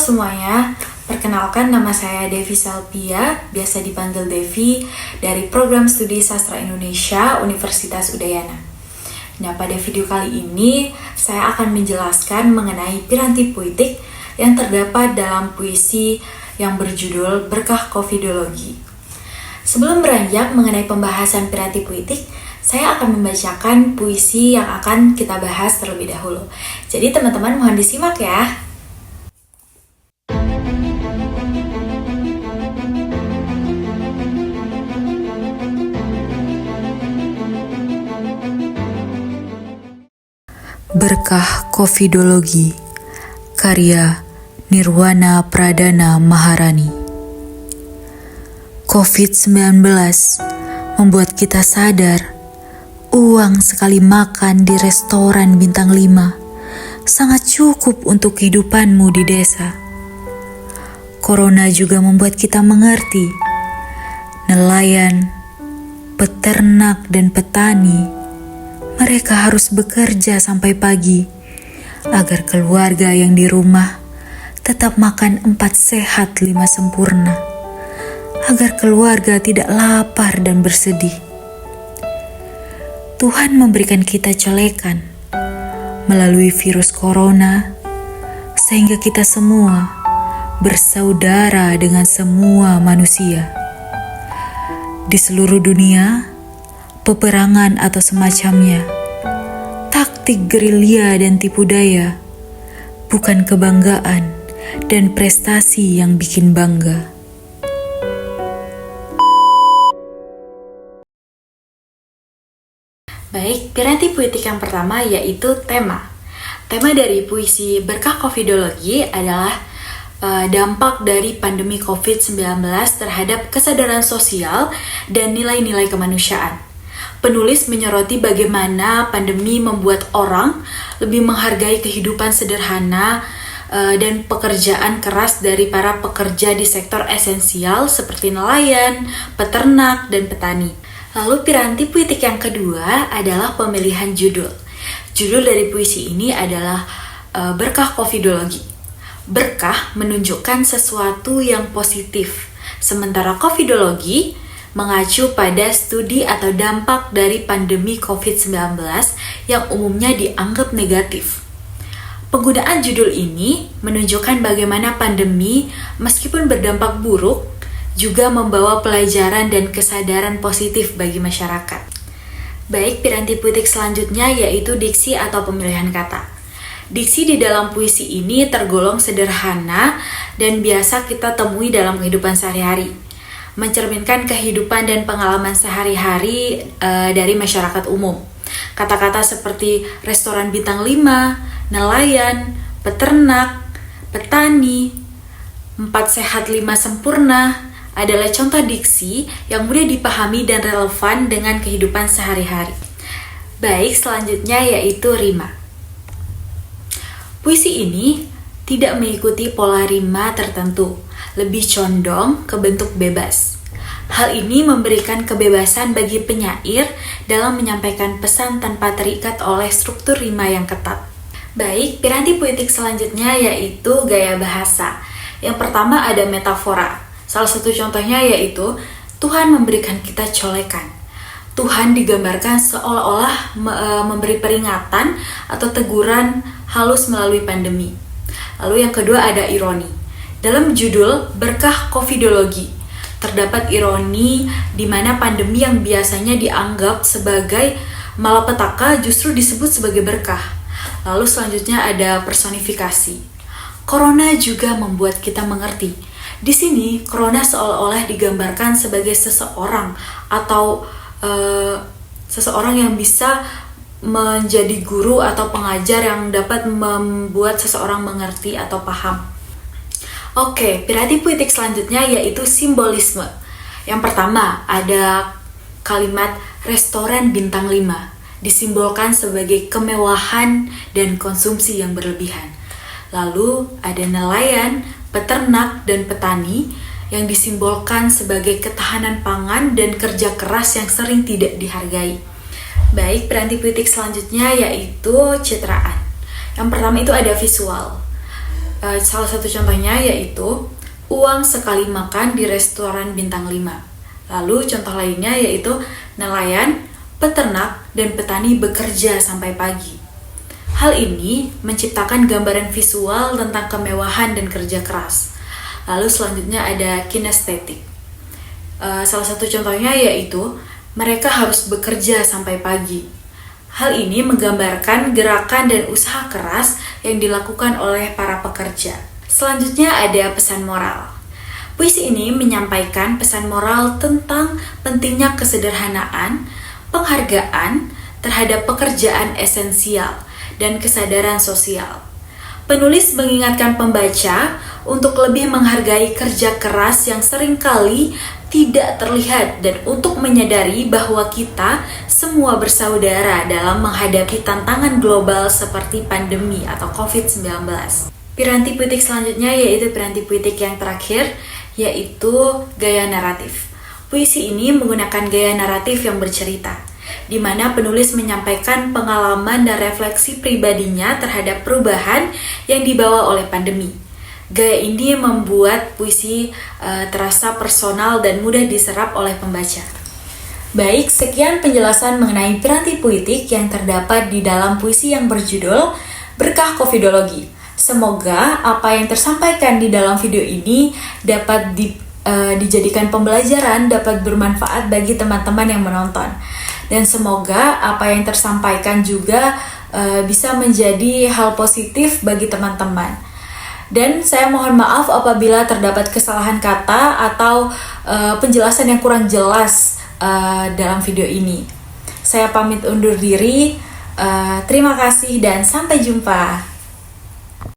semuanya, perkenalkan nama saya Devi Salpia, biasa dipanggil Devi, dari Program Studi Sastra Indonesia Universitas Udayana. Nah, pada video kali ini, saya akan menjelaskan mengenai piranti puitik yang terdapat dalam puisi yang berjudul Berkah Covidology. Sebelum beranjak mengenai pembahasan piranti puitik, saya akan membacakan puisi yang akan kita bahas terlebih dahulu. Jadi teman-teman mohon disimak ya. Berkah Covidology, karya Nirwana Pradana Maharani. COVID-19 membuat kita sadar uang sekali makan di restoran bintang 5 sangat cukup untuk kehidupanmu di desa. Corona juga membuat kita mengerti nelayan, peternak, dan petani mereka harus bekerja sampai pagi agar keluarga yang di rumah tetap makan 4 sehat 5 sempurna, agar keluarga tidak lapar dan bersedih. Tuhan memberikan kita colekan melalui virus corona sehingga kita semua bersaudara dengan semua manusia. Di seluruh dunia, peperangan atau semacamnya, taktik gerilya dan tipu daya, bukan kebanggaan dan prestasi yang bikin bangga. Baik, piranti puitik yang pertama yaitu tema. Tema dari puisi Berkah Covidology adalah dampak dari pandemi COVID-19 terhadap kesadaran sosial dan nilai-nilai kemanusiaan. Penulis menyoroti bagaimana pandemi membuat orang lebih menghargai kehidupan sederhana dan pekerjaan keras dari para pekerja di sektor esensial seperti nelayan, peternak, dan petani. Lalu piranti puitik yang kedua adalah pemilihan judul. Judul dari puisi ini adalah Berkah Covidology. Berkah menunjukkan sesuatu yang positif, sementara Covidology mengacu pada studi atau dampak dari pandemi COVID-19 yang umumnya dianggap negatif. Penggunaan judul ini menunjukkan bagaimana pandemi, meskipun berdampak buruk, juga membawa pelajaran dan kesadaran positif bagi masyarakat. Baik, piranti puitik selanjutnya yaitu diksi atau pemilihan kata. Diksi di dalam puisi ini tergolong sederhana dan biasa kita temui dalam kehidupan sehari-hari, mencerminkan kehidupan dan pengalaman sehari-hari dari masyarakat umum. Kata-kata seperti restoran bintang 5, nelayan, peternak, petani, 4 sehat 5 sempurna adalah contoh diksi yang mudah dipahami dan relevan dengan kehidupan sehari-hari. Baik, selanjutnya yaitu rima. Puisi ini tidak mengikuti pola rima tertentu, lebih condong ke bentuk bebas. Hal ini memberikan kebebasan bagi penyair dalam menyampaikan pesan tanpa terikat oleh struktur rima yang ketat. Baik, piranti puitik selanjutnya yaitu gaya bahasa. Yang pertama ada metafora. Salah satu contohnya yaitu Tuhan memberikan kita colekan. Tuhan digambarkan seolah-olah memberi peringatan atau teguran halus melalui pandemi. Lalu yang kedua ada ironi. Dalam judul Berkah Covidology, terdapat ironi di mana pandemi yang biasanya dianggap sebagai malapetaka justru disebut sebagai berkah. Lalu selanjutnya ada personifikasi. Corona juga membuat kita mengerti. Di sini, corona seolah-olah digambarkan sebagai seseorang atau seseorang yang bisa menjadi guru atau pengajar yang dapat membuat seseorang mengerti atau paham. Oke, piranti puitik selanjutnya yaitu simbolisme. Yang pertama ada kalimat restoran bintang 5, disimbolkan sebagai kemewahan dan konsumsi yang berlebihan. Lalu ada nelayan, peternak, dan petani yang disimbolkan sebagai ketahanan pangan dan kerja keras yang sering tidak dihargai. Baik, piranti puitik selanjutnya yaitu citraan. Yang pertama itu ada visual. Salah satu contohnya yaitu uang sekali makan di restoran bintang 5. Lalu contoh lainnya yaitu nelayan, peternak, dan petani bekerja sampai pagi. Hal ini menciptakan gambaran visual tentang kemewahan dan kerja keras. Lalu selanjutnya ada kinestetik. Salah satu contohnya yaitu mereka harus bekerja sampai pagi. Hal ini menggambarkan gerakan dan usaha keras yang dilakukan oleh para pekerja. Selanjutnya ada pesan moral. Puisi ini menyampaikan pesan moral tentang pentingnya kesederhanaan, penghargaan terhadap pekerjaan esensial, dan kesadaran sosial. Penulis mengingatkan pembaca untuk lebih menghargai kerja keras yang seringkali tidak terlihat dan untuk menyadari bahwa kita semua bersaudara dalam menghadapi tantangan global seperti pandemi atau COVID-19. Piranti puitik selanjutnya yaitu piranti puitik yang terakhir, yaitu gaya naratif. Puisi ini menggunakan gaya naratif yang bercerita, di mana penulis menyampaikan pengalaman dan refleksi pribadinya terhadap perubahan yang dibawa oleh pandemi. Gaya ini membuat puisi terasa personal dan mudah diserap oleh pembaca. Baik, sekian penjelasan mengenai piranti puitik yang terdapat di dalam puisi yang berjudul Berkah Covidology. Semoga apa yang tersampaikan di dalam video ini dapat dijadikan pembelajaran, dapat bermanfaat bagi teman-teman yang menonton. Dan semoga apa yang tersampaikan juga bisa menjadi hal positif bagi teman-teman. Dan saya mohon maaf apabila terdapat kesalahan kata atau penjelasan yang kurang jelas dalam video ini. Saya pamit undur diri. Terima kasih dan sampai jumpa.